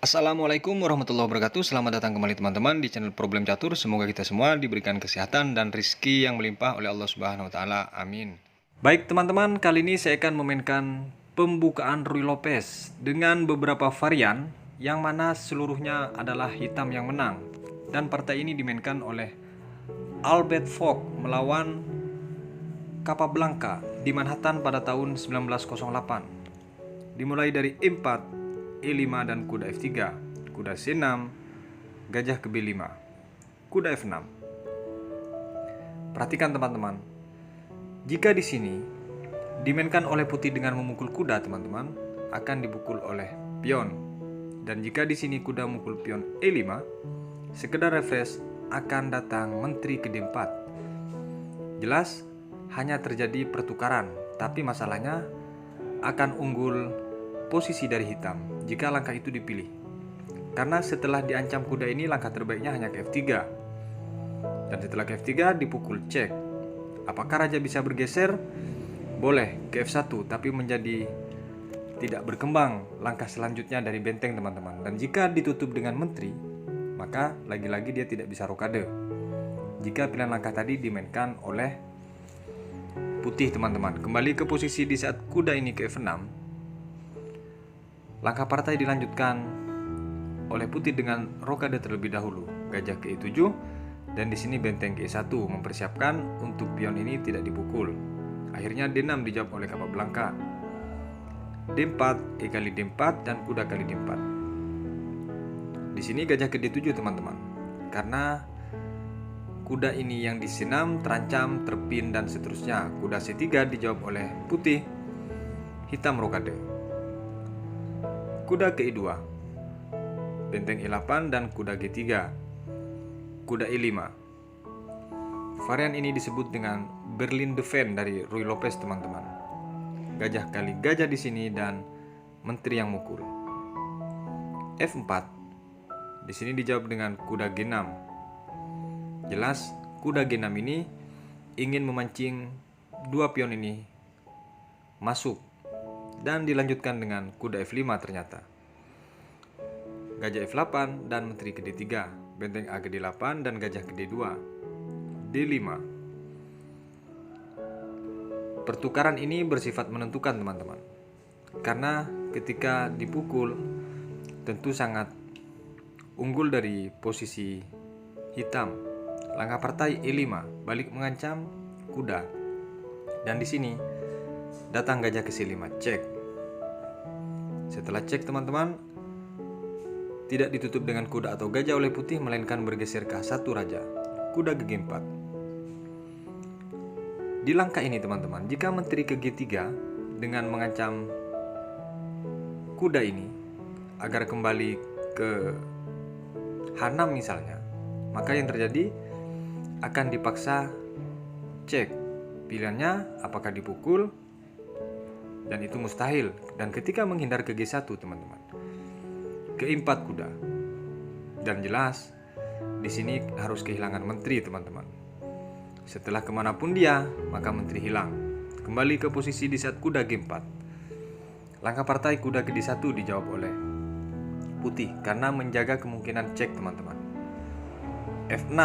Assalamualaikum warahmatullahi wabarakatuh. Selamat datang kembali teman-teman di channel Problem Catur. Semoga kita semua diberikan kesehatan dan rizki yang melimpah oleh Allah Subhanahu wa taala. Amin. Baik teman-teman, kali ini saya akan memainkan pembukaan Ruy Lopez dengan beberapa varian yang mana seluruhnya adalah hitam yang menang. Dan partai ini dimainkan oleh Albert Fogg melawan Capablanca di Manhattan pada tahun 1908. Dimulai dari E4, E5 dan kuda F3, kuda C6, gajah ke B5, kuda F6. Perhatikan teman-teman, jika di sini dimainkan oleh putih dengan memukul kuda, teman-teman akan dipukul oleh pion. Dan jika di sini kuda memukul pion E5, sekedar refresh akan datang menteri ke D4. Jelas hanya terjadi pertukaran, tapi masalahnya akan unggul posisi dari hitam jika langkah itu dipilih. Karena setelah diancam kuda ini, langkah terbaiknya hanya ke F3. Dan setelah ke F3 dipukul cek. Apakah raja bisa bergeser? Boleh ke F1, tapi menjadi tidak berkembang langkah selanjutnya dari benteng, teman-teman. Dan jika ditutup dengan menteri, maka lagi-lagi dia tidak bisa rokade jika pilihan langkah tadi dimainkan oleh putih, teman-teman. Kembali ke posisi di saat kuda ini ke F6. Langkah partai dilanjutkan oleh putih dengan rokade terlebih dahulu, gajah ke E7, dan di sini benteng ke E1 mempersiapkan untuk pion ini tidak dipukul. Akhirnya D6 dijawab oleh Capablanca. D4, E kali D4 dan kuda kali D4. Di sini gajah ke D7, teman-teman. Karena kuda ini yang di C6 terancam, terpin dan seterusnya. Kuda C3 dijawab oleh putih, hitam rokade. Kuda ke E2, benteng E8 dan kuda G3, kuda E5. Varian ini disebut dengan Berlin Defense dari Ruy Lopez, teman-teman. Gajah kali gajah di sini dan menteri yang mukul. F4, di sini dijawab dengan kuda G6. Jelas kuda G6 ini ingin memancing dua pion ini masuk. Dan dilanjutkan dengan kuda F5 ternyata. Gajah F8 dan menteri ke D3, benteng A ke D8 dan gajah ke D2. D5. Pertukaran ini bersifat menentukan, teman-teman. Karena ketika dipukul tentu sangat unggul dari posisi hitam. Langkah partai E5, balik mengancam kuda. Dan di sini datang gajah ke C5, cek. Setelah cek, teman-teman, tidak ditutup dengan kuda atau gajah oleh putih, melainkan bergeser ke A1 raja, kuda ke G4. Di langkah ini, teman-teman, jika menteri ke G3 dengan mengancam kuda ini agar kembali ke H6 misalnya, maka yang terjadi akan dipaksa cek. Pilihannya apakah dipukul, dan itu mustahil. Dan ketika menghindar ke G1, teman-teman, ke E4 kuda. Dan jelas di sini harus kehilangan menteri, teman-teman. Setelah kemanapun dia, maka menteri hilang. Kembali ke posisi di saat kuda G4. Langkah partai kuda ke D1 dijawab oleh putih karena menjaga kemungkinan cek, teman-teman. F6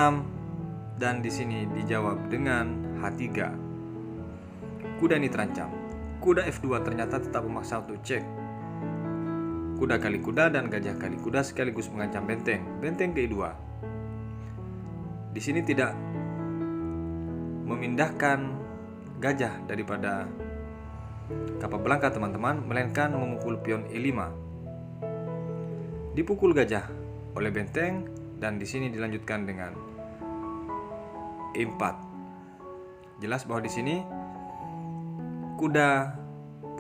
dan di sini dijawab dengan H3. Kuda ini terancam. Kuda F2 ternyata tetap memaksa untuk cek. Kuda kali kuda dan gajah kali kuda sekaligus mengancam benteng. Benteng ke E2. Di sini tidak memindahkan gajah daripada Capablanca, teman-teman, melainkan memukul pion E5. Dipukul gajah oleh benteng dan di sini dilanjutkan dengan E4. Jelas bahwa di sini kuda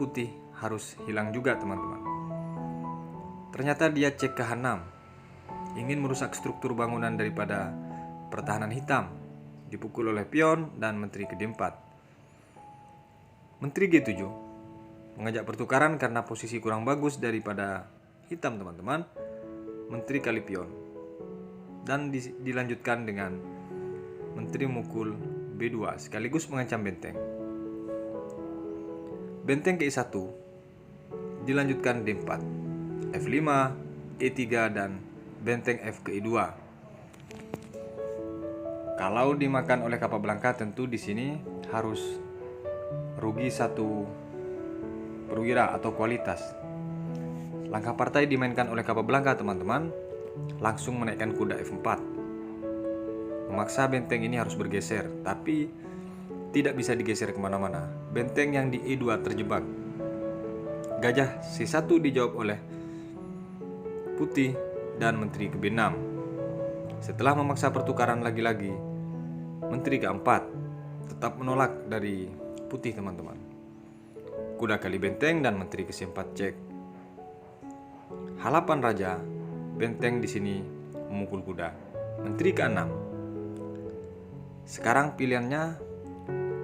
putih harus hilang juga, teman-teman. Ternyata dia cek ke H6, ingin merusak struktur bangunan daripada pertahanan hitam. Dipukul oleh pion dan menteri ke D4. Menteri G7 mengajak pertukaran karena posisi kurang bagus daripada hitam, teman-teman. Menteri kali pion. Dan dilanjutkan dengan menteri mukul B2 sekaligus mengancam benteng. Benteng ke E1 dilanjutkan D4, F5, E3 dan benteng F ke E2. Kalau dimakan oleh Capablanca, tentu di sini harus rugi satu perwira atau kualitas. Langkah partai dimainkan oleh Capablanca, teman-teman, langsung menaikkan kuda F4. Memaksa benteng ini harus bergeser, tapi tidak bisa digeser kemana-mana. Benteng yang di E2 terjebak. Gajah C1 dijawab oleh putih dan menteri ke B6. Setelah memaksa pertukaran lagi-lagi, menteri ke-4 tetap menolak dari putih, teman-teman. Kuda kali benteng dan menteri ke C4 cek. Halapan raja, benteng di sini memukul kuda. Menteri ke-6. Sekarang pilihannya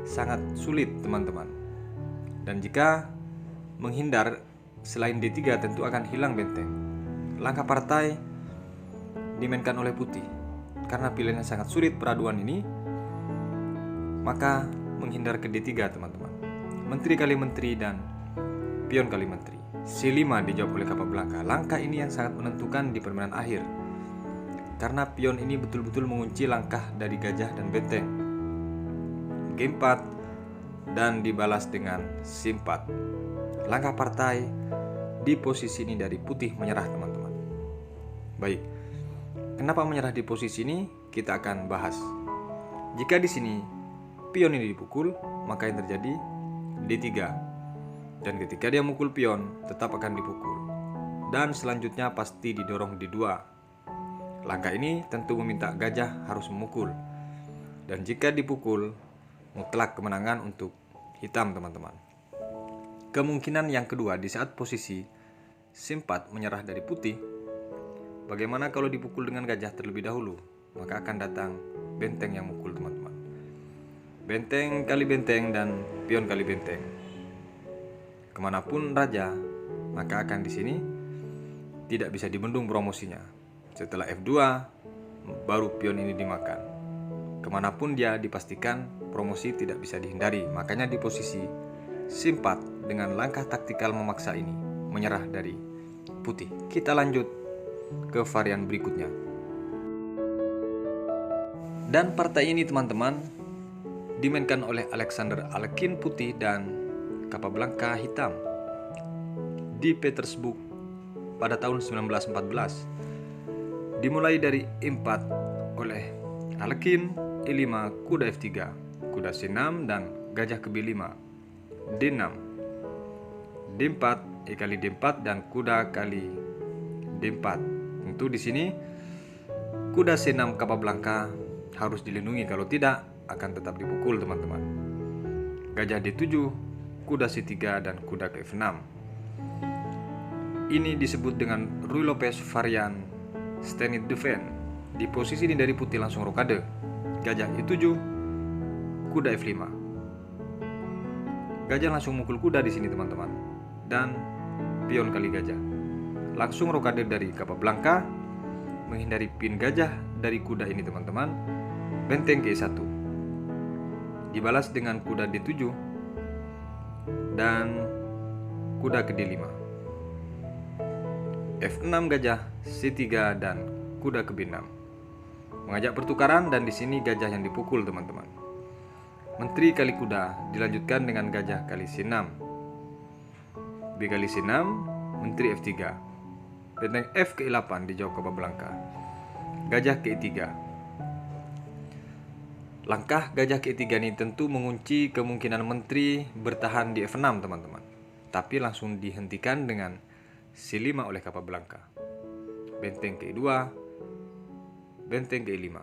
sangat sulit, teman-teman. Dan jika menghindar selain D3 tentu akan hilang benteng. Langkah partai dimainkan oleh putih. Karena pilihannya sangat sulit peraduan ini, maka menghindar ke D3, teman-teman. Menteri kali menteri dan pion kali menteri. C5 dijawab oleh Capablanca. Langkah ini yang sangat menentukan di permainan akhir. Karena pion ini betul-betul mengunci langkah dari gajah dan benteng. G4 dan dibalas dengan C4. Langkah partai di posisi ini dari putih menyerah, teman-teman. Baik, kenapa menyerah di posisi ini? Kita akan bahas. Jika di sini pion ini dipukul, maka yang terjadi D3. Dan ketika dia mukul pion, tetap akan dipukul. Dan selanjutnya pasti didorong D2. Langkah ini tentu meminta gajah harus memukul. Dan jika dipukul, mutlak kemenangan untuk hitam, teman-teman. Kemungkinan yang kedua, di saat posisi C4 menyerah dari putih, bagaimana kalau dipukul dengan gajah terlebih dahulu? Maka akan datang benteng yang mukul, teman-teman. Benteng kali benteng dan pion kali benteng. Kemanapun raja, maka akan di sini tidak bisa dibendung promosinya. Setelah F2, baru pion ini dimakan. Kemanapun dia dipastikan promosi tidak bisa dihindari. Makanya di posisi C4 dengan langkah taktikal memaksa ini menyerah dari putih. Kita lanjut ke varian berikutnya. Dan partai ini, teman-teman, dimainkan oleh Alexander Alekhine putih dan Capablanca hitam di Petersburg pada tahun 1914. Dimulai dari E4 oleh Alekhine, E5, kuda F3, kuda C6 dan gajah ke B5, D6, D4, E kali D4 dan kuda kali D4. Tentu di sini kuda C6 Capablanca harus dilindungi, kalau tidak akan tetap dipukul, teman-teman. Gajah D7, kuda C3 dan kuda ke F6. Ini disebut dengan Ruy Lopez varian Stand It Defend. Di posisi ini dari putih langsung rokade. Gajah E7, kuda F5. Gajah langsung mukul kuda di sini, teman-teman. Dan pion kali gajah. Langsung rokade dari Capablanca menghindari pin gajah dari kuda ini, teman-teman. Benteng ke E1. Dibalas dengan kuda D7 dan kuda ke D5. F6 gajah, C3 dan kuda ke B6. Mengajak pertukaran dan di sini gajah yang dipukul, teman-teman. Menteri kali kuda dilanjutkan dengan gajah kali C6. B kali C6, menteri F3. Benteng F ke E8 dijawab Capablanca. Gajah ke E3. Langkah gajah ke E3 ini tentu mengunci kemungkinan menteri bertahan di F6, teman-teman. Tapi langsung dihentikan dengan C5 oleh Capablanca. Benteng ke E2, benteng ke E5.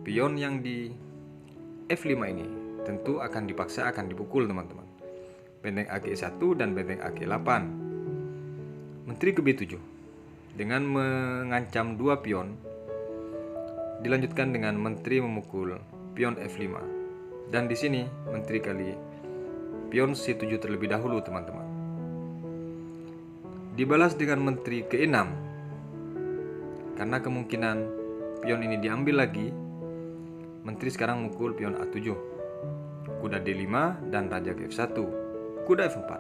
Pion yang di F5 ini tentu akan dipaksa akan dipukul, teman-teman. Benteng A ke E1 dan benteng A ke E8. Menteri ke B7 dengan mengancam dua pion. Dilanjutkan dengan menteri memukul pion F5. Dan di sini menteri kali pion C7 terlebih dahulu, teman-teman. Dibalas dengan menteri ke E6. Karena kemungkinan pion ini diambil lagi, menteri sekarang mukul pion A7. Kuda D5 dan raja ke F1. Kuda F4.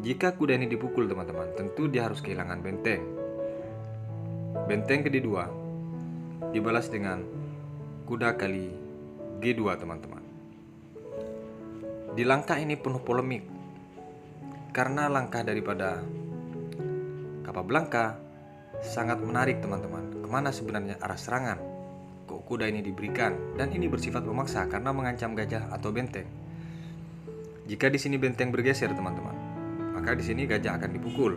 Jika kuda ini dipukul teman-teman, tentu dia harus kehilangan benteng. Benteng kedua dibalas dengan kuda kali G2 teman-teman. Di langkah ini penuh polemik, karena langkah daripada Capablanca sangat menarik teman-teman. Kemana sebenarnya arah serangan kok kuda ini diberikan, dan ini bersifat memaksa karena mengancam gajah atau benteng. Jika di sini benteng bergeser teman-teman, maka di sini gajah akan dipukul.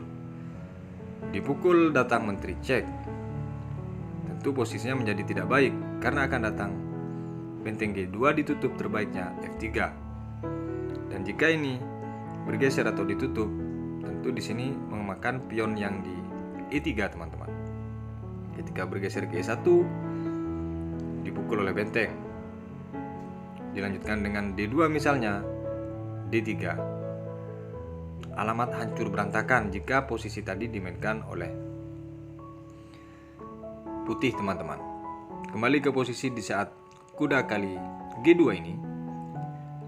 Dipukul datang menteri cek. Tentu posisinya menjadi tidak baik karena akan datang benteng G2 ditutup, terbaiknya F3. Dan jika ini bergeser atau ditutup, tentu di sini memakan pion yang di E3 teman-teman. Ketika bergeser ke E1, dipukul oleh benteng. Dilanjutkan dengan D2 misalnya, D3. Alamat hancur berantakan jika posisi tadi dimainkan oleh putih teman-teman. Kembali ke posisi di saat kuda kali G2 ini,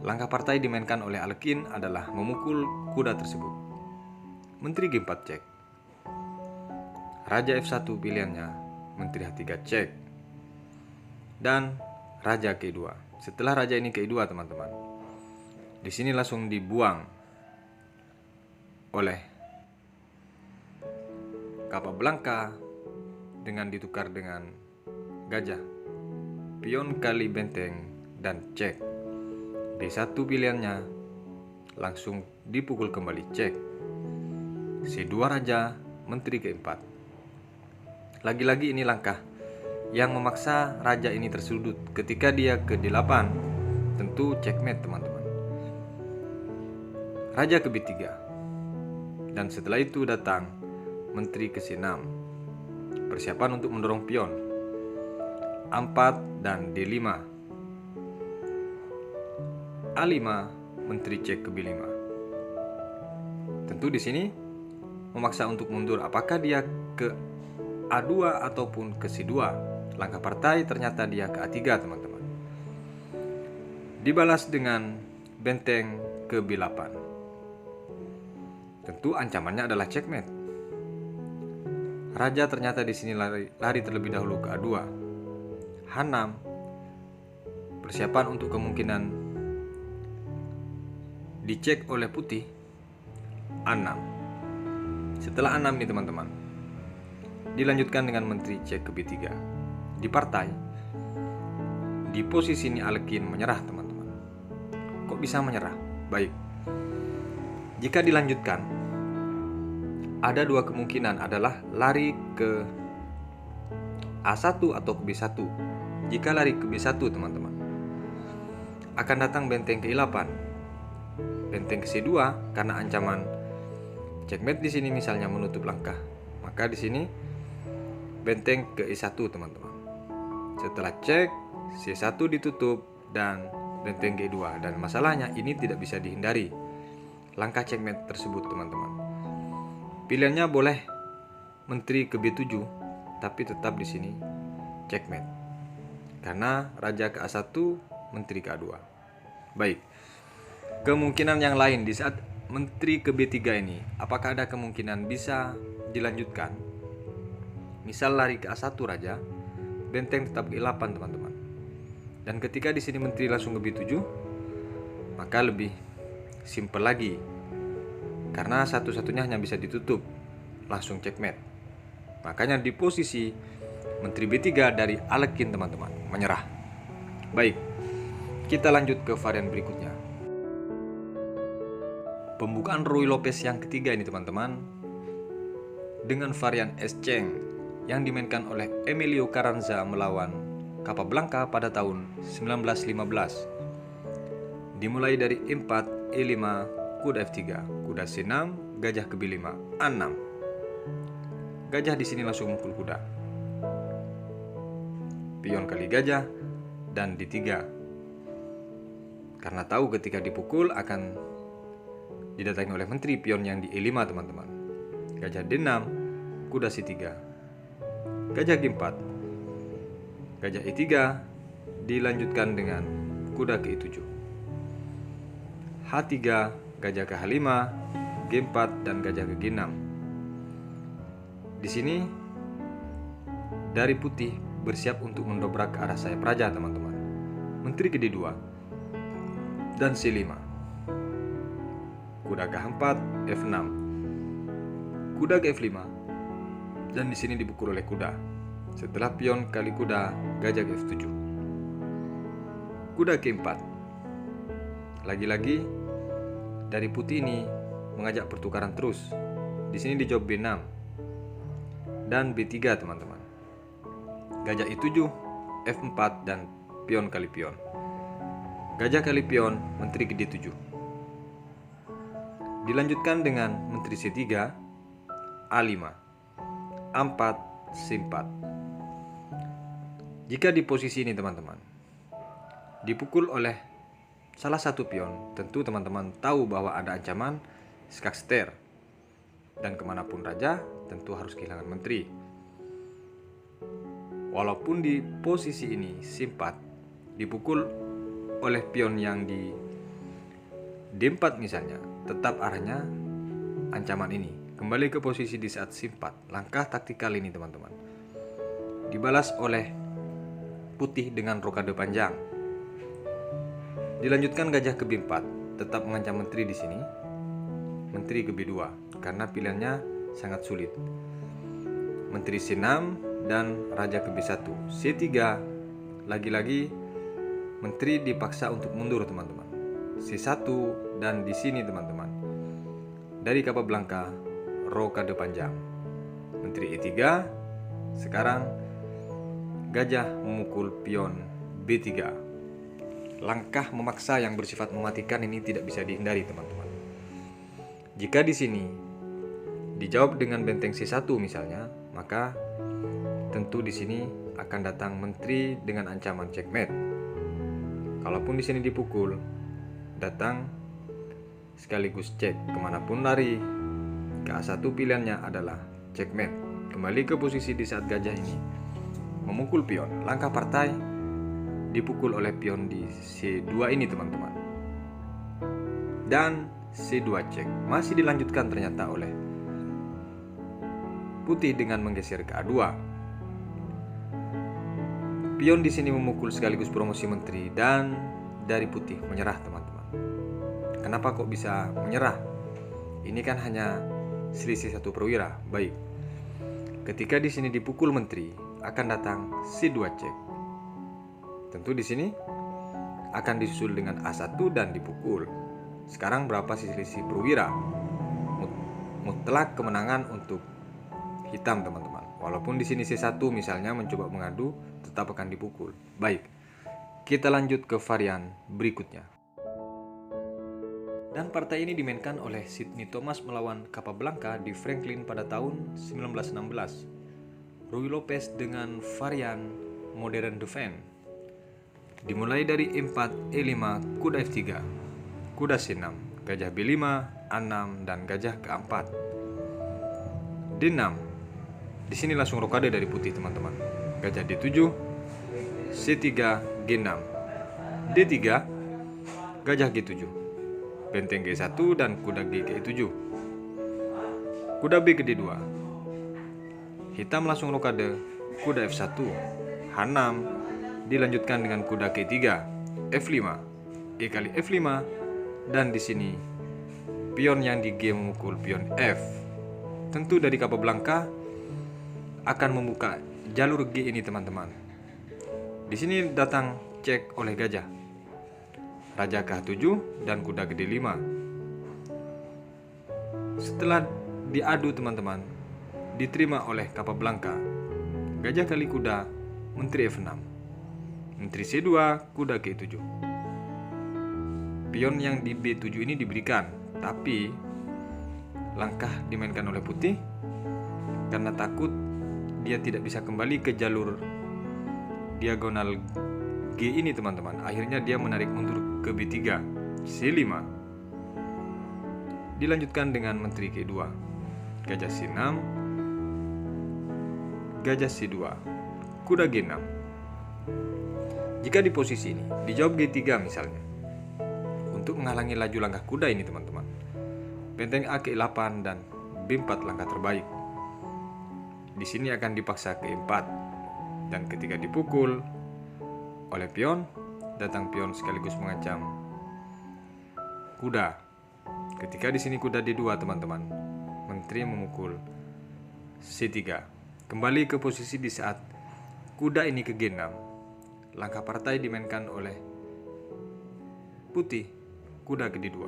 langkah partai dimainkan oleh Alekhine adalah memukul kuda tersebut. Menteri G4 cek. Raja F1 pilihannya, menteri H3 cek. Dan raja K2. Setelah raja ini K2 teman-teman, di sini langsung dibuang oleh Capablanca dengan ditukar dengan gajah, pion kali benteng, dan cek. D1 pilihannya langsung dipukul kembali cek. C2 raja, menteri keempat. Lagi-lagi ini langkah yang memaksa raja ini tersudut. Ketika dia ke D8, tentu checkmate teman-teman. Raja ke B3. Dan setelah itu datang menteri ke C6. Persiapan untuk mendorong pion. A4 dan D5. A5, menteri cek ke B5. Tentu di sini memaksa untuk mundur. Apakah dia ke A2 ataupun ke C2? Langkah partai ternyata dia ke A3 teman-teman. Dibalas dengan benteng ke B8. Tentu ancamannya adalah checkmate. Raja ternyata di sini lari terlebih dahulu ke A2. H6. Persiapan untuk kemungkinan dicek oleh putih. A6. Setelah A6 nih teman-teman, dilanjutkan dengan menteri cek ke B3. Di partai, di posisi ini Alekhine menyerah teman-teman. Kok bisa menyerah? Baik, jika dilanjutkan, ada dua kemungkinan, adalah lari ke A1 atau ke B1. Jika lari ke B1 teman-teman, akan datang benteng ke I8, benteng ke C2 karena ancaman checkmate di sini misalnya menutup langkah. Maka di sini benteng ke E1 teman-teman. Setelah cek, C1 ditutup dan benteng G2. Dan masalahnya ini tidak bisa dihindari langkah checkmate tersebut teman-teman. Pilihannya boleh menteri ke B7, tapi tetap di sini checkmate. Karena raja ke A1, menteri ke A2. Baik. Kemungkinan yang lain di saat menteri ke B3 ini, apakah ada kemungkinan bisa dilanjutkan? Misal lari ke A1 raja, benteng tetap ke E8 teman-teman. Dan ketika di sini menteri langsung ke B7, maka lebih simple lagi. Karena satu-satunya hanya bisa ditutup, langsung checkmate. Makanya di posisi menteri B3 dari Alekhine teman-teman, menyerah. Baik, kita lanjut ke varian berikutnya. Pembukaan Ruy Lopez yang ketiga ini teman-teman, dengan varian S-Cheng yang dimainkan oleh Emilio Carranza melawan Capablanca pada tahun 1915. Dimulai dari E4, E5, kuda F3, kuda C6, gajah ke B5, A6. Gajah di sini langsung memukul kuda. Pion kali gajah dan D3. Karena tahu ketika dipukul akan didatangi oleh menteri, pion yang di E5 teman-teman. Gajah D6, kuda C3. Gajah G4, gajah E3, dilanjutkan dengan kuda ke E7. H3, gajah ke H5, G4 dan gajah ke G6. Di sini dari putih bersiap untuk mendobrak ke arah sayap raja, teman-teman. Menteri ke D2 dan C5. Kuda K4, F6. Kuda ke F5 dan di sini dipukul oleh kuda. Setelah pion kali kuda, gajah ke F7. Kuda K4. Lagi-lagi dari putih ini mengajak pertukaran terus. Di sini dijawab B6 dan B3, teman-teman. Gajah I7, F4 dan pion kali pion. Gajah kali pion, menteri ke D7. Dilanjutkan dengan menteri C3, A5, A4, C4. Jika di posisi ini, teman-teman, dipukul oleh salah satu pion, tentu teman-teman tahu bahwa ada ancaman skakster. Dan kemanapun raja, tentu harus kehilangan menteri. Walaupun di posisi ini C4 dipukul oleh pion yang di D4 misalnya, tetap arahnya ancaman ini. Kembali ke posisi di saat C4. Langkah taktikal ini, teman-teman, dibalas oleh putih dengan rokade panjang. Dilanjutkan gajah ke B4, tetap mengancam menteri di sini. Menteri ke B2 karena pilihannya sangat sulit. Menteri C6 dan raja ke B1. C3, lagi-lagi menteri dipaksa untuk mundur, teman-teman. C1 dan di sini, teman-teman, dari Capablanca rokade panjang. Menteri E3. Sekarang gajah memukul pion B3. Langkah memaksa yang bersifat mematikan ini tidak bisa dihindari, teman-teman. Jika di sini dijawab dengan benteng C1 misalnya, maka tentu di sini akan datang menteri dengan ancaman checkmate. Kalaupun di sini dipukul, datang sekaligus cek. Kemanapun lari, ke A1 pilihannya adalah checkmate. Kembali ke posisi di saat gajah ini memukul pion. Langkah partai dipukul oleh pion di C2 ini, teman-teman. Dan C2 cek. Masih dilanjutkan ternyata oleh putih dengan menggeser ke A2. Pion di sini memukul sekaligus promosi menteri dan dari putih menyerah, teman-teman. Kenapa kok bisa menyerah? Ini kan hanya selisih 1 perwira. Baik. Ketika di sini dipukul menteri, akan datang C2 cek. Tentu di sini akan disusul dengan A1 dan dipukul. Sekarang berapa selisih perwira? Mutlak kemenangan untuk hitam, teman-teman. Walaupun di sini C1 misalnya mencoba mengadu, tetap akan dipukul. Baik. Kita lanjut ke varian berikutnya. Dan partai ini dimainkan oleh Sidney Thomas melawan Capablanca di Franklin pada tahun 1916. Ruy Lopez dengan varian modern defense. Dimulai dari E4, E5, kuda F3, kuda C6, gajah B5, A6 dan gajah ke A4. D6. Di sini langsung rokade dari putih, teman-teman. Gajah D7, C3, G6. D3, gajah G7. Benteng G1 dan kuda G ke E7. Kuda B ke D2. Hitam langsung rokade kuda F1, H6, dilanjutkan dengan kuda K3, F5, E kali F5, dan di sini pion yang di G memukul pion F. Tentu dari Capablanca akan membuka jalur G ini, teman-teman. Di sini datang cek oleh gajah. Raja ke H7 dan kuda ke D5. Setelah diadu, teman-teman, diterima oleh Capablanca. Gajah kali kuda, menteri F6. Menteri C2, kuda ke E7. Pion yang di B7 ini diberikan, tapi langkah dimainkan oleh putih karena takut dia tidak bisa kembali ke jalur diagonal G ini, teman-teman. Akhirnya dia menarik mundur ke B3, C5. Dilanjutkan dengan menteri K2, gajah C6, gajah C2, kuda G6. Jika di posisi ini dijawab G3 misalnya, untuk menghalangi laju langkah kuda ini, teman-teman, benteng A ke 8 dan B4 langkah terbaik. Di sini akan dipaksa ke 4, dan ketika dipukul oleh pion, datang pion sekaligus mengancam kuda. Ketika di sini kuda D2 teman-teman, menteri memukul C3. Kembali ke posisi di saat kuda ini ke G6. Langkah partai dimainkan oleh putih, kuda ke D2.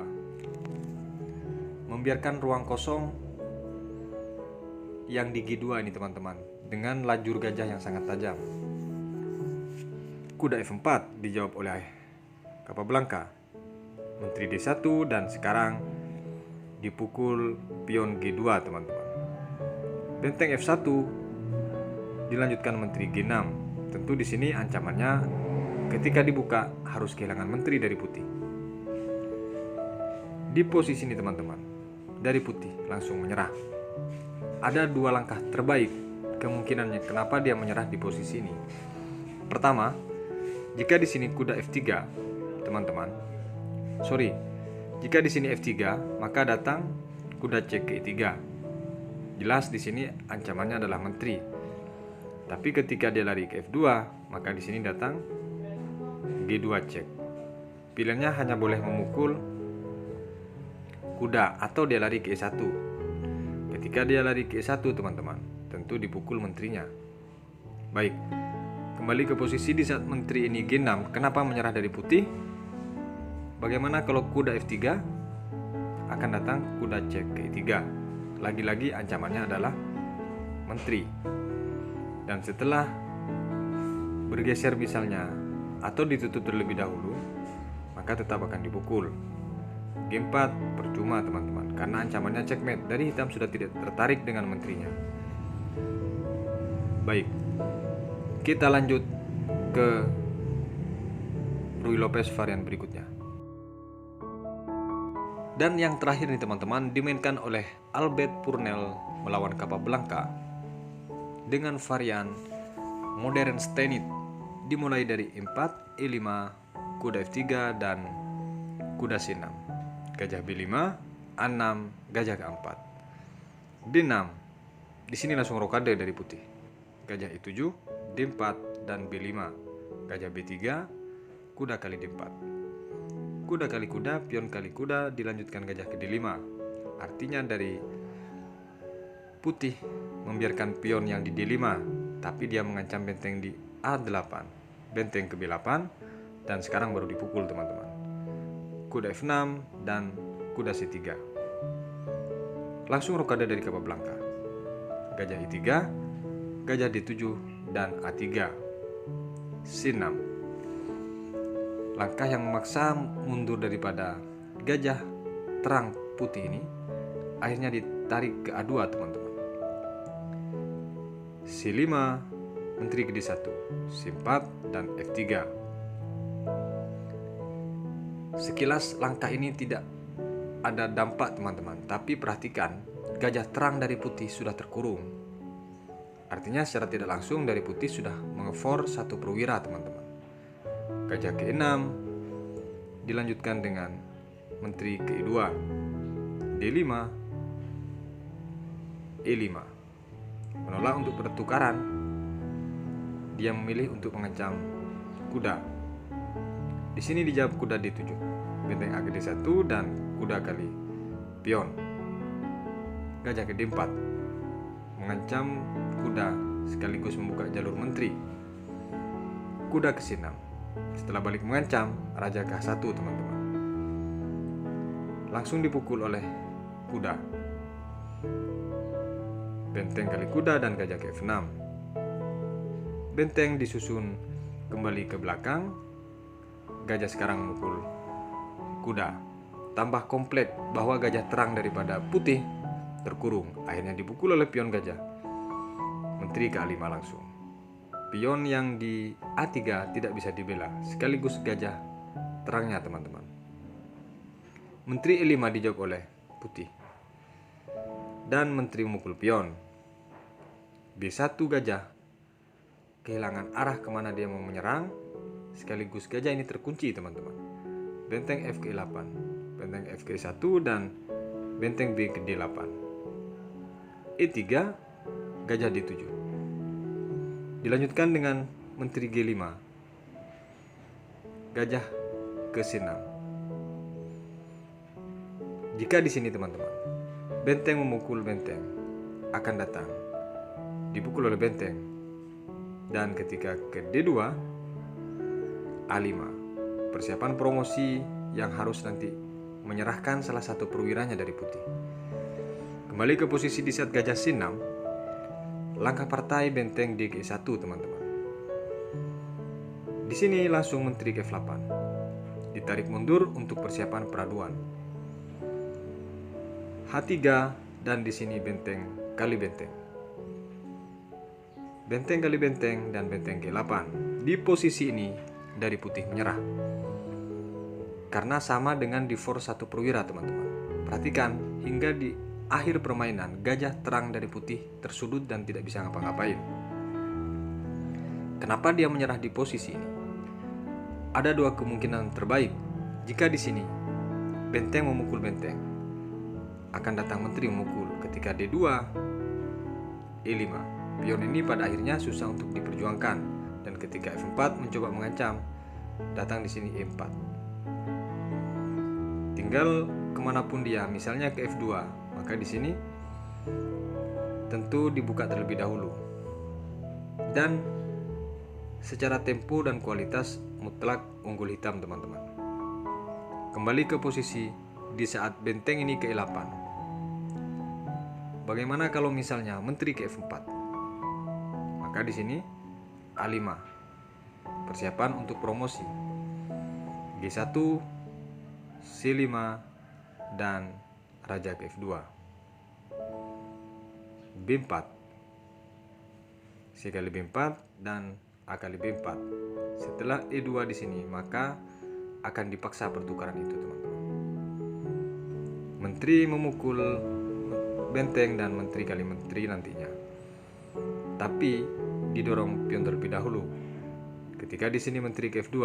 Membiarkan ruang kosong yang di G2 ini teman-teman, dengan lajur gajah yang sangat tajam. Kuda F4 dijawab oleh Capablanca, menteri D1, dan sekarang dipukul pion G2 teman-teman. Benteng F1 dilanjutkan menteri G6. Tentu di sini ancamannya ketika dibuka harus kehilangan menteri dari putih. Di posisi ini teman-teman, dari putih langsung menyerah. Ada dua langkah terbaik kemungkinannya kenapa dia menyerah di posisi ini. Pertama, jika di sini kuda F3, teman-teman. Jika di sini F3, maka datang kuda C ke E3. Jelas di sini ancamannya adalah menteri. Tapi ketika dia lari ke F2, maka di sini datang G2 cek. Pilihannya hanya boleh memukul kuda atau dia lari ke E1. Ketika dia lari ke E1 teman-teman, tentu dipukul menterinya. Baik, kembali ke posisi di saat menteri ini G6. Kenapa menyerah dari putih? Bagaimana kalau kuda F3? Akan datang kuda C ke E3. Lagi-lagi ancamannya adalah menteri. Dan setelah bergeser misalnya atau ditutup terlebih dahulu, maka tetap akan dipukul. G4 percuma teman-teman, karena ancamannya checkmate. Dari hitam sudah tidak tertarik dengan menterinya. Baik, kita lanjut ke Ruy Lopez varian berikutnya. Dan yang terakhir nih teman-teman, dimainkan oleh Albert Purnell melawan Capablanca dengan varian modern Stenit, dimulai dari 4, E5, kuda F3 dan kuda C6, gajah B5, A6, gajah ke4, D6. Di sini langsung rokade dari putih, gajah E7, D4 dan B5, gajah B3, kuda kali D4. Kuda kali kuda, pion kali kuda, dilanjutkan gajah ke D5. Artinya dari putih membiarkan pion yang di D5, tapi dia mengancam benteng di A8, benteng ke B8, dan sekarang baru dipukul teman-teman. Kuda F6 dan kuda C3. Langsung rokade dari Capablanca. Gajah E3, gajah D7 dan A3. C6. Langkah yang memaksa mundur daripada gajah terang putih ini akhirnya ditarik ke A2 teman-teman. C5, menteri ke D1, C4 dan F3. Sekilas langkah ini tidak ada dampak teman-teman, tapi perhatikan gajah terang dari putih sudah terkurung. Artinya secara tidak langsung dari putih sudah mengefor satu perwira teman-teman. Gajah ke-6 dilanjutkan dengan menteri ke-2, D5, E5. Menolak untuk pertukaran, dia memilih untuk mengancam kuda. Di sini dijawab kuda D7, benteng A ke D1 dan kuda kali pion. Gajah ke D4 mengancam kuda sekaligus membuka jalur menteri. Kuda ke C6. Setelah balik mengancam, raja ke H1 teman-teman. Langsung dipukul oleh kuda. Benteng kali kuda dan gajah ke F6. Benteng disusun kembali ke belakang. Gajah sekarang memukul kuda. Tambah komplit bahwa gajah terang daripada putih terkurung. Akhirnya dipukul oleh pion gajah. Menteri ke A5 langsung. Pion yang di A3 tidak bisa dibela, sekaligus gajah terangnya teman-teman. Menteri E5 dijawab oleh putih. Dan menteri memukul pion. B1 gajah kehilangan arah kemana dia mau menyerang, sekaligus gajah ini terkunci teman-teman. Benteng F ke 8, benteng F ke 1 dan benteng B ke D8. E3, gajah D7. Dilanjutkan dengan menteri G5, gajah ke C6. Jika di sini teman-teman, benteng memukul benteng, akan datang dipukul oleh benteng, dan ketika ke D2, A5, persiapan promosi yang harus nanti menyerahkan salah satu perwiranya dari putih. Kembali ke posisi di saat gajah C6, langkah partai benteng DG1 teman-teman. Di sini langsung menteri ke F8, ditarik mundur untuk persiapan peraduan. H3 dan di sini benteng kali benteng. Benteng kali benteng dan benteng G8. Di posisi ini dari putih menyerah. Karena sama dengan di force 1 perwira teman-teman. Perhatikan hingga di akhir permainan gajah terang dari putih tersudut dan tidak bisa ngapa-ngapain. Kenapa dia menyerah di posisi ini? Ada dua kemungkinan terbaik. Jika di sini benteng memukul benteng, akan datang menteri memukul. Ketika D2, E5, pion ini pada akhirnya susah untuk diperjuangkan. Dan ketika F4 mencoba mengancam, datang di sini E4. Tinggal kemanapun dia, misalnya ke F2, maka di sini tentu dibuka terlebih dahulu. Dan secara tempo dan kualitas mutlak unggul hitam teman-teman. Kembali ke posisi di saat benteng ini ke E8. Bagaimana kalau misalnya menteri ke F4? Maka di sini A5. Persiapan untuk promosi. G1, C5 dan raja ke F2. B4. C kali B4 dan A kali B4. Setelah E2 di sini, maka akan dipaksa pertukaran itu, teman-teman. Menteri memukul benteng dan menteri kali menteri nantinya. Tapi didorong pion terlebih dahulu. Ketika di sini menteri ke F2,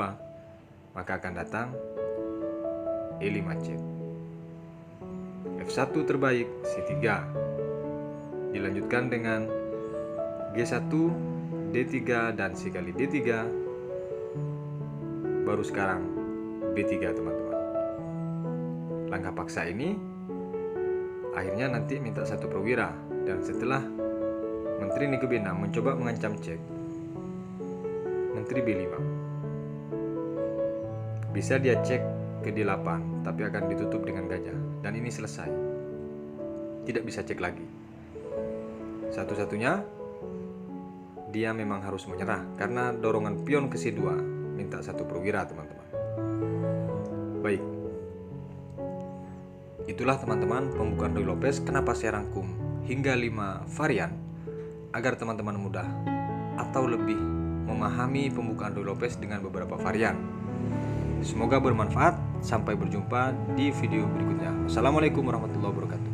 maka akan datang E5 cek. F1 terbaik, C3. Dilanjutkan dengan G1, D3 dan C kali D3. Baru sekarang B3 teman-teman. Langkah paksa ini akhirnya nanti minta satu perwira. Dan setelah menteri ini ke B6 mencoba mengancam cek, menteri B5. Bisa dia cek ke D8, tapi akan ditutup dengan gajah. Dan ini selesai. Tidak bisa cek lagi. Satu-satunya dia memang harus menyerah karena dorongan pion ke C2 minta satu perwira teman-teman. Baik. Itulah teman-teman pembukaan Ruy Lopez. Kenapa saya rangkum hingga 5 varian agar teman-teman mudah atau lebih memahami pembukaan Ruy Lopez dengan beberapa varian. Semoga bermanfaat. Sampai berjumpa di video berikutnya. Wassalamualaikum warahmatullahi wabarakatuh.